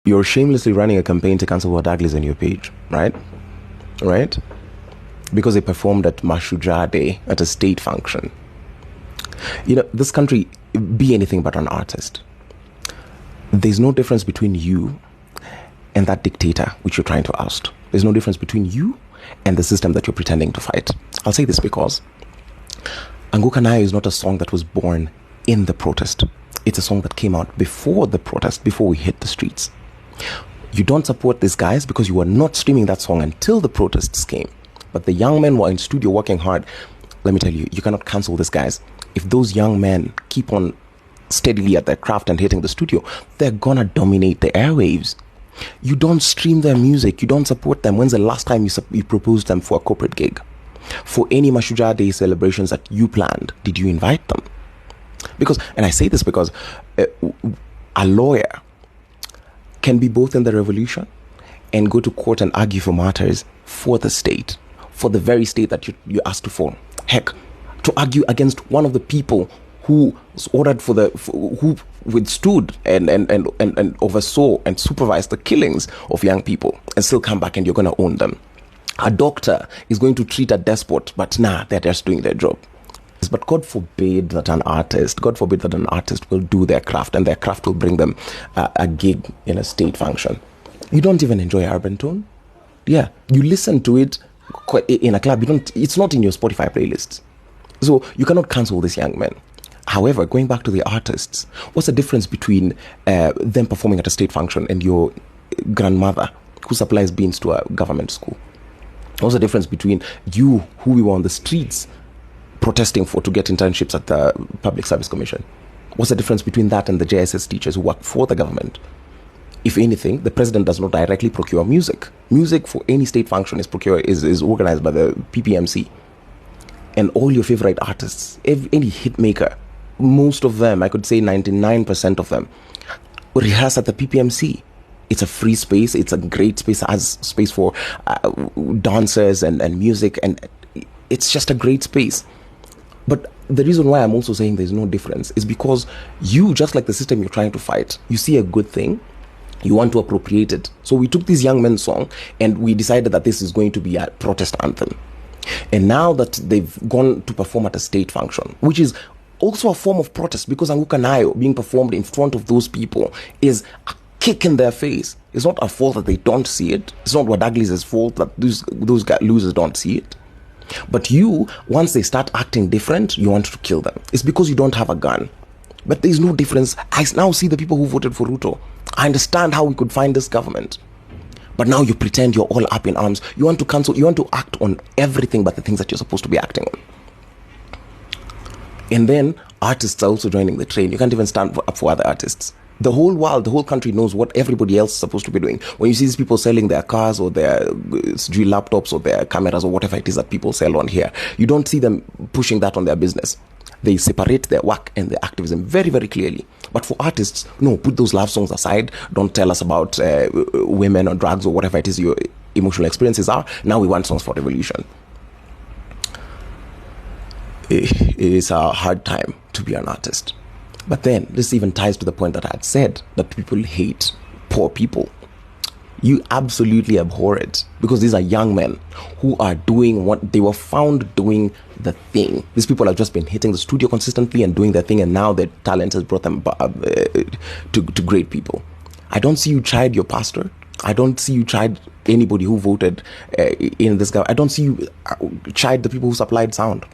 You're shamelessly running a campaign to cancel Wadagdiz on your page, right? Right? Because they performed at Mashujaa Day at a state function. You know, this country, be anything but an artist. There's no difference between you and that dictator which you're trying to oust. There's no difference between you and the system that you're pretending to fight. I'll say this because ANGUKA NAYO is not a song that was born in the protest. It's a song that came out before the protest, before we hit the streets. You don't support these guys because you were not streaming that song until the protests came. But the young men were in studio working hard. Let me tell you, you cannot cancel these guys. If those young men keep on steadily at their craft and hitting the studio, they're gonna dominate the airwaves. You don't stream their music. You don't support them. When's the last time you proposed them for a corporate gig? For any Mashujaa Day celebrations that you planned, did you invite them? Because, and I say this because a lawyer can be both in the revolution and go to court and argue for matters for the state, for the very state that you asked to form. Heck, to argue against one of the people who was ordered who withstood and oversaw and supervised the killings of young people, and still come back and you're going to own them. A doctor is going to treat a despot, but they're just doing their job. But God forbid that an artist will do their craft, and their craft will bring them a gig in a state function. You don't even enjoy urban tone. Yeah, you listen to it in a club. It's not in your Spotify playlists. So you cannot cancel these young men. However, going back to the artists, what's the difference between them performing at a state function and your grandmother who supplies beans to a government school? What's the difference between you, who we were on the streets protesting to get internships at the Public Service Commission? What's the difference between that and the JSS teachers who work for the government? If anything, the president does not directly procure music. Music for any state function is organized by the PPMC. And all your favorite artists, any hit maker, most of them, I could say 99% of them, rehearse at the PPMC. It's a free space. It's a great space. It has space for dancers and music. And it's just a great space. But the reason why I'm also saying there's no difference is because you, just like the system you're trying to fight, you see a good thing, you want to appropriate it. So we took this young men's song and we decided that this is going to be a protest anthem. And now that they've gone to perform at a state function, which is also a form of protest, because ANGUKA NAYO being performed in front of those people is a kick in their face. It's not a fault that they don't see it. It's not Wadagdiz's fault that those losers don't see it. But you, once they start acting different, you want to kill them. It's because you don't have a gun. But there's no difference. I now see the people who voted for Ruto. I understand how we could find this government. But now you pretend you're all up in arms. You want to cancel, you want to act on everything but the things that you're supposed to be acting on. And then artists are also joining the train. You can't even stand up for other artists. The whole world, the whole country knows what everybody else is supposed to be doing. When you see these people selling their cars or their laptops or their cameras or whatever it is that people sell on here, you don't see them pushing that on their business. They separate their work and their activism very, very clearly. But for artists, no, put those love songs aside. Don't tell us about women or drugs or whatever it is your emotional experiences are. Now we want songs for revolution. It is a hard time to be an artist. But then, this even ties to the point that I had said, that people hate poor people. You absolutely abhor it, because these are young men who are doing what they were found doing the thing. These people have just been hitting the studio consistently and doing their thing, and now their talent has brought them to great people. I don't see you chide your pastor. I don't see you chide anybody who voted in this guy. I don't see you chide the people who supplied sound.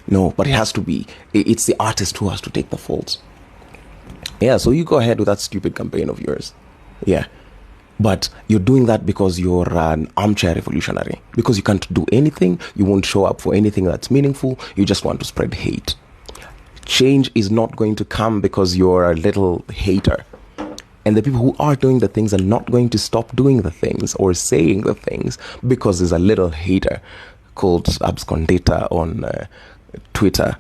No, but it has to be. It's the artist who has to take the fault. Yeah, so you go ahead with that stupid campaign of yours. Yeah. But you're doing that because you're an armchair revolutionary. Because you can't do anything. You won't show up for anything that's meaningful. You just want to spread hate. Change is not going to come because you're a little hater. And the people who are doing the things are not going to stop doing the things or saying the things because there's a little hater called Abscondata on Twitter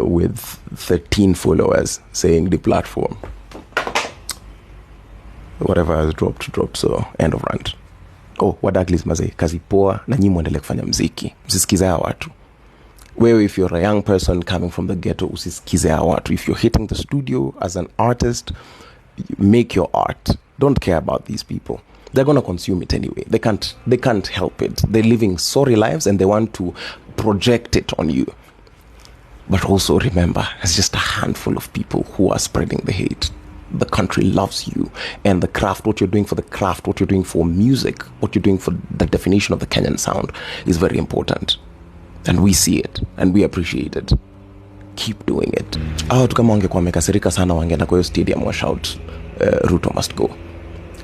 with 13 followers saying the platform. Whatever has dropped, so end of rant. Oh, Wadagdiz mazee, kazi poa na nyinyi muendelee kufanya mziki. Msisikize hao watu. Wewe, if you're a young person coming from the ghetto, usisikize hao watu. If you're hitting the studio as an artist, make your art. don't care about these people. They're going to consume it anyway. They can't help it. They're living sorry lives and they want to project it on you. But also remember, it's just a handful of people who are spreading the hate. The country loves you, and the craft, what you're doing for the craft, what you're doing for music, what you're doing for the definition of the Kenyan sound is very important. And we see it and we appreciate it. Keep doing it. Watu kama wangekuwa wamekasirika sana wangeenda kwa hiyo stadium wa shout Ruto must go.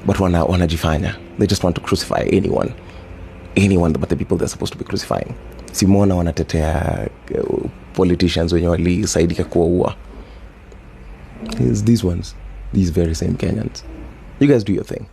But wanajifanya. They just want to crucify anyone but the people they're supposed to be crucifying. Simona wanatetea politicians wenye walisaidika kuwaua. These ones, these very same Kenyans. You guys do your thing.